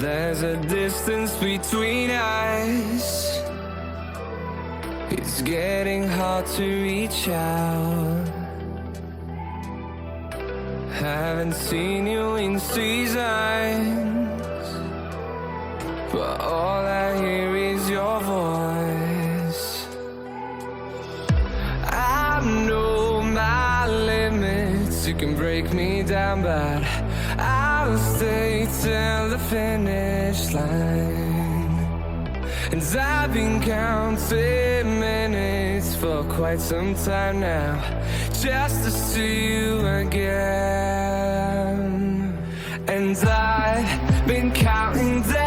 There's a distance between us. It's getting hard to reach out. Haven't seen you in seasons, but all I hear is your voice. I know my limits, you can break me down, but I'll stay till the finish line. And I've been counting minutes for quite some time now, just to see you again. And I've been counting days